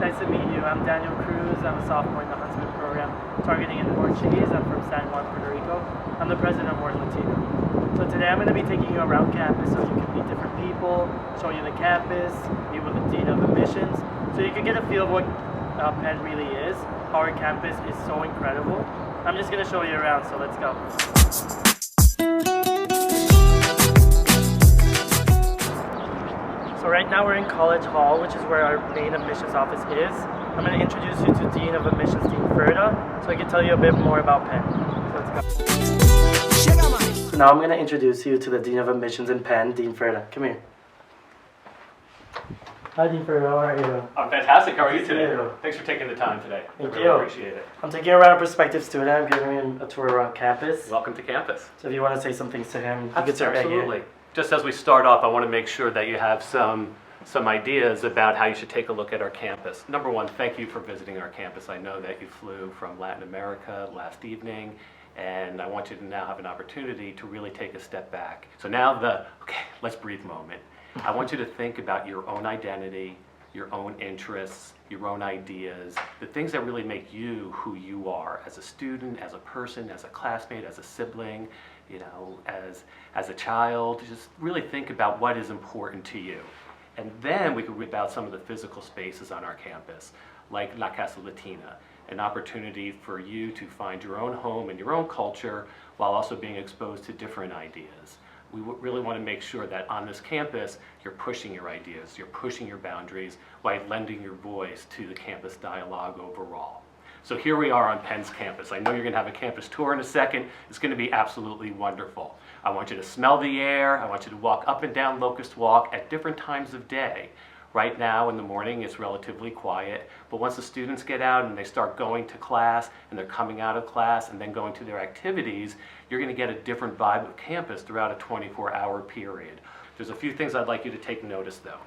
nice to meet you. I'm Daniel Cruz. I'm a sophomore in the Huntsman program, targeting in Portuguese. I'm from San Juan, Puerto Rico. I'm the president of Ward Latino. So today I'm going to be taking you around campus so you can meet different people, show you the campus, meet with the Dean of Admissions, so you can get a feel of what Penn really is. Our campus is so incredible. I'm just going to show you around, so let's go. So right now we're in College Hall, which is where our main admissions office is. I'm going to introduce you to Dean of Admissions, Dean Ferda, so he can tell you a bit more about Penn. So let's go. So now I'm going to introduce you to the Dean of Admissions in Penn, Dean Ferda. Come here. Hi Dean Ferda, how are you? I'm fantastic. How are you today? You. Thanks for taking the time today. Thank I you. really appreciate it. I'm taking you around a prospective student. I'm giving him a tour around campus. Welcome to campus. So if you want to say some things to him, you can start right here. Absolutely. Just as we start off, I want to make sure that you have some ideas about how you should take a look at our campus. Number one, thank you for visiting our campus. I know that you flew from Latin America last evening, and I want you to now have an opportunity to really take a step back. So now okay, let's breathe moment. I want you to think about your own identity, your own interests, your own ideas, the things that really make you who you are as a student, as a person, as a classmate, as a sibling, you know, as a child. Just really think about what is important to you. And then we could read about some of the physical spaces on our campus, like La Casa Latina, an opportunity for you to find your own home and your own culture while also being exposed to different ideas. We really want to make sure that on this campus, you're pushing your ideas, you're pushing your boundaries while lending your voice to the campus dialogue overall. So here we are on Penn's campus. I know you're going to have a campus tour in a second. It's going to be absolutely wonderful. I want you to smell the air. I want you to walk up and down Locust Walk at different times of day. Right now in the morning it's relatively quiet, but once the students get out and they start going to class and they're coming out of class and then going to their activities, you're going to get a different vibe of campus throughout a 24-hour period. There's a few things I'd like you to take notice though.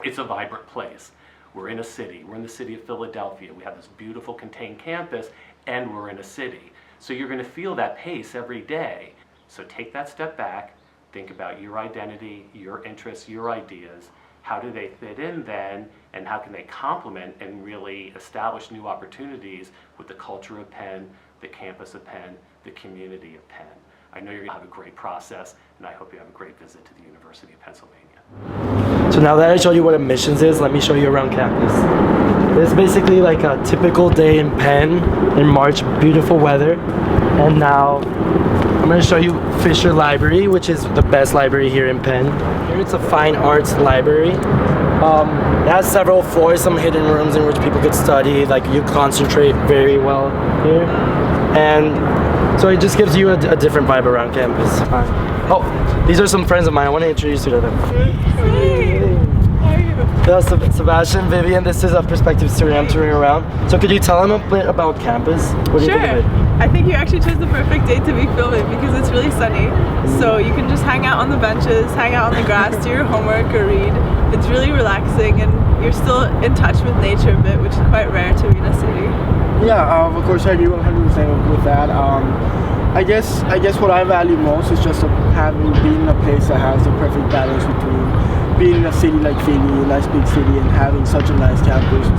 It's a vibrant place. We're in a city. We're in the city of Philadelphia. We have this beautiful contained campus and we're in a city. So you're going to feel that pace every day. So take that step back, think about your identity, your interests, your ideas. How do they fit in then, and how can they complement and really establish new opportunities with the culture of Penn, the campus of Penn, the community of Penn? I know you're going to have a great process, and I hope you have a great visit to the University of Pennsylvania. So now that I showed you what admissions is, let me show you around campus. This is basically like a typical day in Penn in March, beautiful weather. And now I'm going to show you Fisher Library, which is the best library here in Penn. Here it's a fine arts library. It has several floors, some hidden rooms in which people could study, like you concentrate very well here. And so it just gives you a different vibe around campus. Oh, these are some friends of mine. I want to introduce you to them. Hey, how are you? Sebastian, Vivian, this is a prospective student I'm touring around. So could you tell them a bit about campus? What do you think of it? I think you actually chose the perfect day to be filming because it's really sunny. So you can just hang out on the benches, hang out on the grass, do your homework or read. It's really relaxing and you're still in touch with nature a bit, which is quite rare to be in a city. Yeah, of course I agree 100% with that. I guess what I value most is just being in a place that has the perfect balance between being in a city like Philly, a nice big city, and having such a nice campus,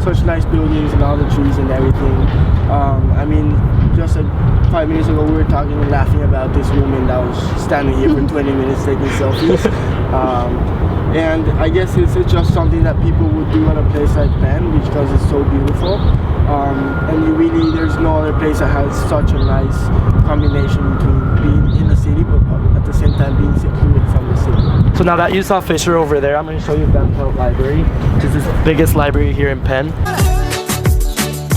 such nice buildings and all the trees and everything. I mean, just 5 minutes ago we were talking and laughing about this woman that was standing here for 20 minutes taking selfies. And I guess it's just something that people would do at a place like Penn because it's so beautiful. And there's no other place that has such a nice combination between being in the city but at the same time being secluded from the city. So now that you saw Fisher over there, I'm going to show you Van Pelt Library, which is the biggest library here in Penn.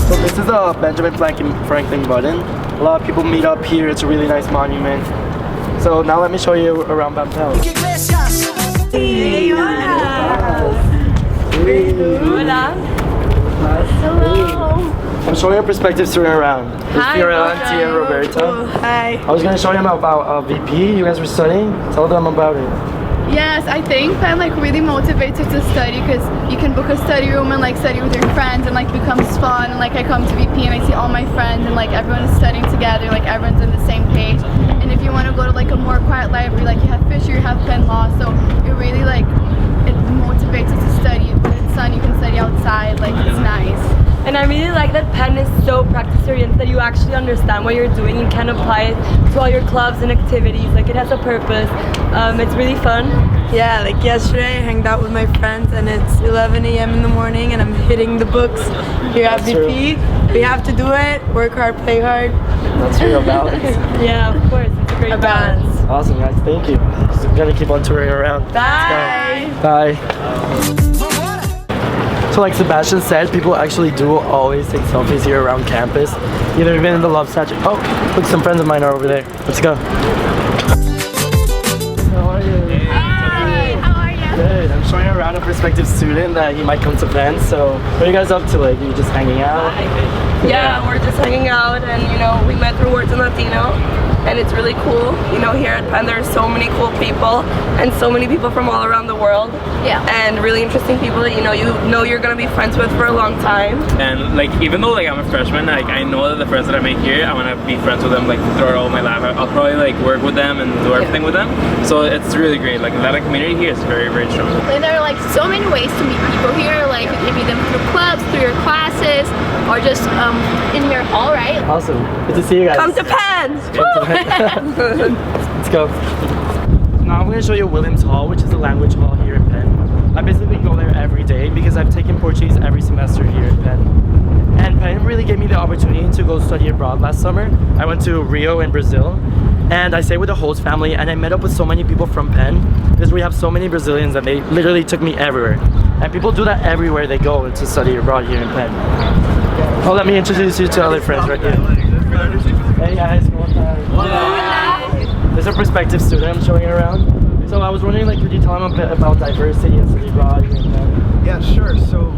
So this is a Benjamin Franklin Button. A lot of people meet up here. It's a really nice monument. So now let me show you around Van Pelt. Hey, hola. Hello. I'm showing a prospective student around. Hi, Fiorella, Tia, and Roberta. Hi. I was going to show them about VP. You guys were studying. Tell them about it. Yes, I think Penn really motivates you to study because you can book a study room and study with your friends and becomes fun. And I come to VP and I see all my friends and everyone is studying together. Everyone's on the same page. And if you want to go to a more quiet library, you have Fisher, you have Penn Law, so it really it motivates you to study. When it's sun, you can study outside. It's And I really like that Penn is so practice-oriented that you actually understand what you're doing and can apply it to all your clubs and activities. Like it has a purpose. It's really fun. Yeah, like yesterday I hanged out with my friends and it's 11 a.m. in the morning and I'm hitting the books here at BP. We have to do it, work hard, play hard. That's real balance. Yeah, of course. It's a great balance. Awesome, guys. Thank you. Just gonna keep on touring around. Bye. Bye. So like Sebastian said, people actually do always take selfies here around campus. Either even in the love statue. Oh, look, some friends of mine are over there. Let's go. How are you? Hi, how are you? Good. I'm showing around a prospective student that he might come to Penn. So what are you guys up to? Like, are you just hanging out? Yeah, we're just hanging out and we met through Words in Latino and it's really cool. Here at Penn there's so many cool people and so many people from all around the world. Yeah. And really interesting people that you're gonna be friends with for a long time. And like even though like I'm a freshman, like I know that the friends that I make here, I'm gonna be friends with them like throughout all my life. I'll probably like work with them and do everything with them. So it's really great. Like the Latin community here is very, very strong. There are like so many ways to meet people here. Like you can meet them through clubs, through your classes, or just in your hall, right? Awesome. Good to see you guys. Come to Penn! Let's go. Now I'm going to show you Williams Hall, which is a language hall here in Penn. I basically go there every day because I've taken Portuguese every semester here in Penn. And Penn really gave me the opportunity to go study abroad last summer. I went to Rio in Brazil and I stayed with the host family and I met up with so many people from Penn because we have so many Brazilians and they literally took me everywhere. And people do that everywhere they go to study abroad here in Penn. Oh, let me introduce you to other friends right here. Hey guys, there's a prospective student I'm showing you around. So I was wondering, like, could you tell him a bit about diversity and study abroad here in Penn? Yeah, sure. So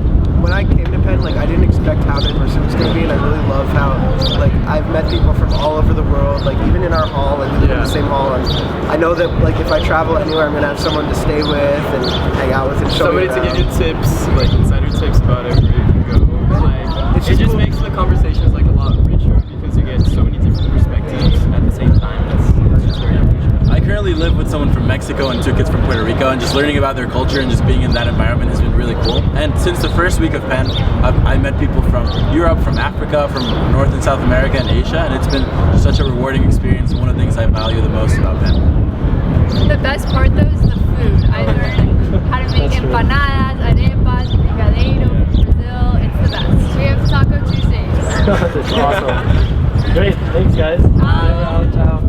when I came to Penn, like I didn't expect how diverse it was going to be, and I really love how like I've met people from all over the world, like even in our hall, like we live in the same hall, and I know that like if I travel anywhere, I'm going to have someone to stay with and hang out with and show somebody me to around. give you tips, like insider tips about everywhere you can go. Like it just makes the conversations like a lot richer because you get so many different perspectives at the same time. That's just very appreciated. I currently live with someone from Mexico and 2 kids from Puerto Rico, and just learning about their culture and just being in that environment has been really cool. And since the first week of Penn, I met people from Europe, from Africa, from North and South America and Asia, and it's been such a rewarding experience and one of the things I value the most about Penn. The best part though is the food. I learned how to make empanadas, arepas, brigadeiro from Brazil. It's the best. We have Taco Tuesdays. That's awesome. Great, thanks guys. Bye. Ciao.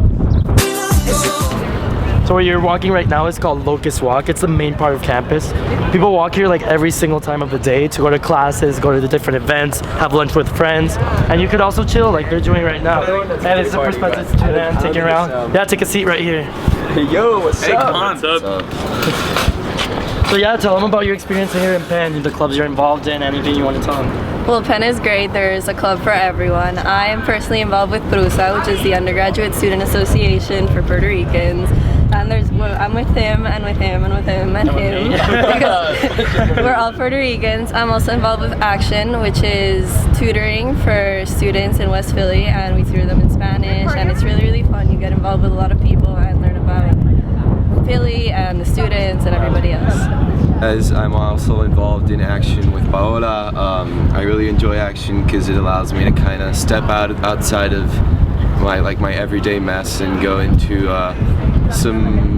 So where you're walking right now is called Locust Walk. It's the main part of campus. People walk here like every single time of the day to go to classes, go to the different events, have lunch with friends, and you could also chill like they're doing right now. And it's a prospective student taking around. Yeah, take a seat right here. Yo, what's up? What's up? So yeah, tell them about your experience here in Penn, the clubs you're involved in, anything you want to tell them. Well, Penn is great. There's a club for everyone. I am personally involved with PRUSA, which is the Undergraduate Student Association for Puerto Ricans. And I'm with him and with him and with him and him because we're all Puerto Ricans. I'm also involved with Action, which is tutoring for students in West Philly, and we tutor them in Spanish, and it's really, really fun. You get involved with a lot of people and learn about Philly and the students and everybody else. As I'm also involved in Action with Paola, I really enjoy Action because it allows me to kind of step outside of my everyday mess and go into some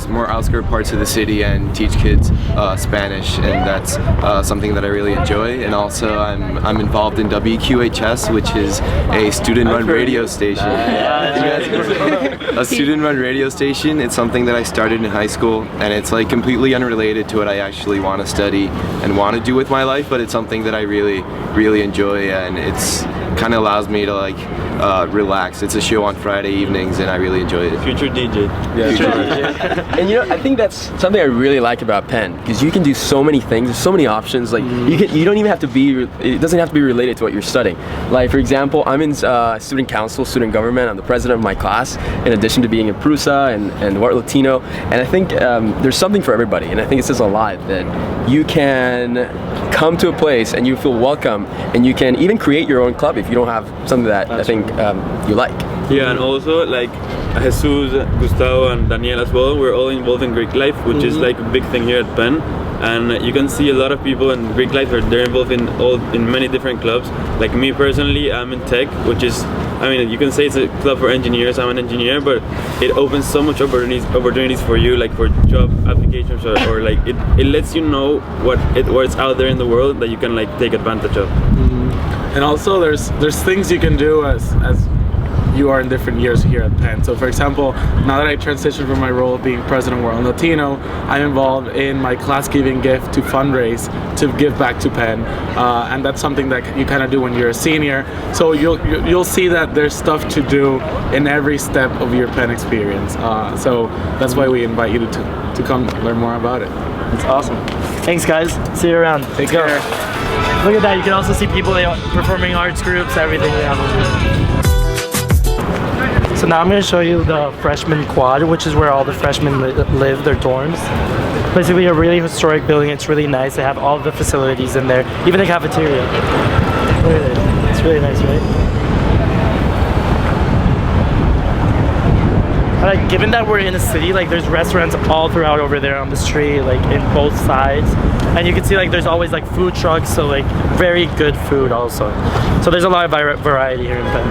more outskirt parts of the city and teach kids Spanish, and that's something that I really enjoy. And also I'm involved in WQHS, which is a student-run radio station. A student-run radio station. It's something that I started in high school, and it's like completely unrelated to what I actually want to study and want to do with my life, but it's something that I really, really enjoy, and it's kind of allows me to like relax. It's a show on Friday evenings, and I really enjoy it. Future DJ. Yeah. And I think that's something I really like about Penn, because you can do so many things. There's so many options. Like you don't even have to be. It doesn't have to be related to what you're studying. Like for example, I'm in student council, student government. I'm the president of my class, in addition to being in PRUSA and Wart Latino. And I think there's something for everybody. And I think it says a lot that you can come to a place and you feel welcome, and you can even create your own club if you don't have something that I think you like. Yeah, and also like Jesus, Gustavo, and Daniel as well, we're all involved in Greek life, which is like a big thing here at Penn. and you can see a lot of people in Greek life. They're involved in many different clubs. Like me personally, I'm in tech, which is, I mean, you can say it's a club for engineers. I'm an engineer, but it opens so much opportunities for you, like for job applications, or like it lets you know what's out there in the world that you can like take advantage of. And also there's things you can do as you are in different years here at Penn. So for example, now that I transitioned from my role of being president of World Latino, I'm involved in my class giving gift to fundraise to give back to Penn, and that's something that you kind of do when you're a senior. So you'll see that there's stuff to do in every step of your Penn experience. So that's why we invite you to come learn more about it. That's awesome. Thanks guys. See you around. Take care. Look at that. You can also see people performing arts groups, everything they have over here. So now I'm going to show you the freshman quad, which is where all the freshmen live, their dorms. Basically a really historic building. It's really nice. They have all the facilities in there, even the cafeteria. Look at it. It's really nice, right? Like, given that we're in a city, like there's restaurants all throughout over there on the street, like in both sides, and you can see like there's always like food trucks, so like very good food also. So there's a lot of variety here in Penn.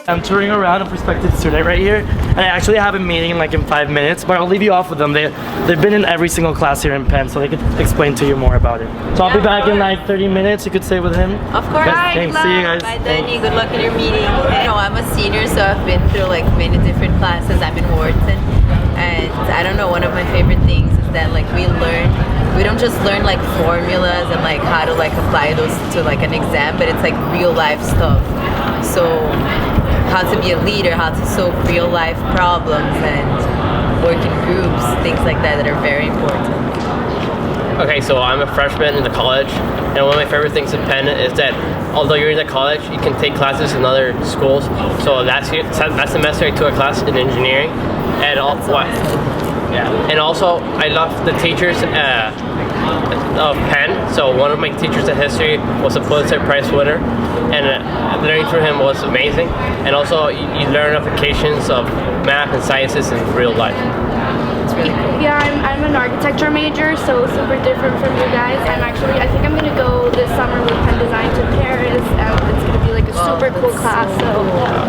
I'm touring around a prospective student right here, and I actually have a meeting like in 5 minutes, but I'll leave you off with them. They've been in every single class here in Penn, so they could explain to you more about it. So I'll be back in like 30 minutes. You could stay with him. Of course. Bye, thanks. See you guys. Bye, Danny. Good luck in your meeting. You know, I'm a senior, so I've been through like many different classes. I'm in Wharton, and I don't know, one of my favorite things is that like we don't just learn like formulas and like how to like apply those to like an exam, but it's like real life stuff. So how to be a leader, how to solve real life problems and work in groups, things like that are very important. Okay, so I'm a freshman in the college, and one of my favorite things in Penn is that although you're in the college, you can take classes in other schools. So last semester I took a class in engineering, and and also I love the teachers of Penn. So one of my teachers in history was a Pulitzer Prize winner, and learning from him was amazing. And also you learn applications of math and sciences in real life. It's really cool. Yeah, I'm an architecture major, so super different from you guys. I think I'm gonna go this summer with Penn Design to Paris, and it's gonna be like a super cool class, so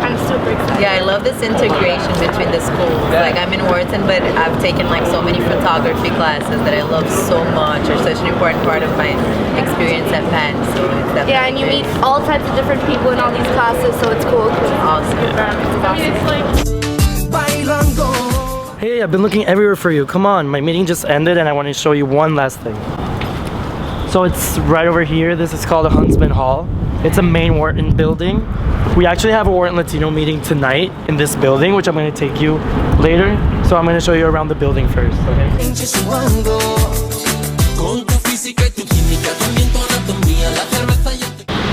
I'm super excited. Yeah, I love this integration between the schools. Like I'm in Wharton, but I've taken like so many photography classes that I love so much. Are such an important part of my experience at Penn. So it's definitely and you meet all types of different people in all these classes, so it's cool. Awesome. Hey, I've been looking everywhere for you. Come on, my meeting just ended and I want to show you one last thing. So it's right over here. This is called the Huntsman Hall. It's a main Wharton building. We actually have a Wharton Latino meeting tonight in this building, which I'm going to take you later. So I'm going to show you around the building first, okay?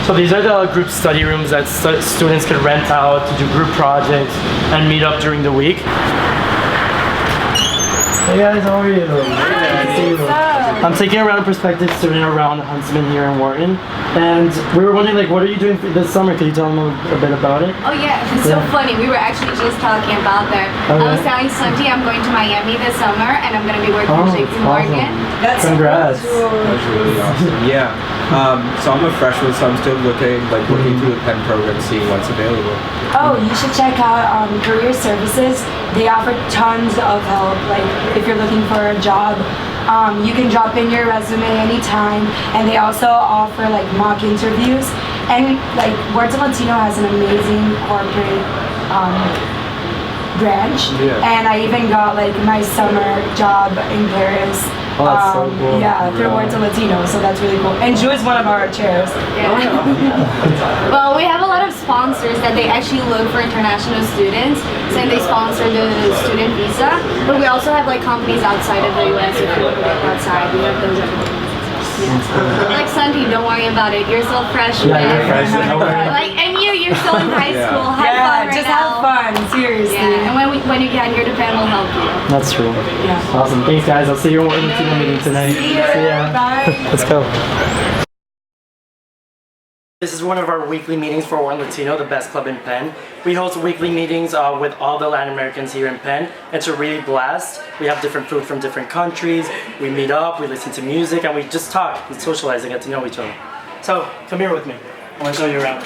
So these are the group study rooms that students can rent out to do group projects and meet up during the week. Hey guys, how are you? Nice to see you. I'm taking around a prospective student around Huntsman here in Wharton, and we were wondering, like, what are you doing this summer? Could you tell them a bit about it? Oh yeah, it's so funny. We were actually just talking about that. Okay. I was telling Santi I'm going to Miami this summer, and I'm going to be working with JP Morgan. That's congrats. That's really awesome. Yeah. So I'm a freshman, so I'm still looking through the Penn program, seeing what's available. Oh, you should check out Career Services. They offer tons of help. Like if you're looking for a job, you can drop in your resume anytime, and they also offer like mock interviews. And like Wharton Latino has an amazing corporate branch, and I even got like my summer job in Paris. Oh, that's so cool. Yeah, through Wharton Latino, so that's really cool. And Ju is one of our chairs. Yeah. Well, we have a lot of sponsors that they actually look for international students, saying they sponsor the student visa. But we also have like companies outside of the US if you're looking outside. We have those everything. Like Santi, don't worry about it. You're still freshman. Yeah, you're freshman. Like, and you're still in high school. Have fun right just now. have fun. Seriously. Yeah, and when you get here, the Penn will help you. That's true. Yeah. Awesome. Thanks, guys. I'll see you in Wharton Latino meeting tonight. See ya. Bye. Let's go. This is one of our weekly meetings for One Latino, the best club in Penn. We host weekly meetings with all the Latin Americans here in Penn. It's a really blast. We have different food from different countries. We meet up, we listen to music, and we just talk, we socialize and get to know each other. So, come here with me. I want to show you around.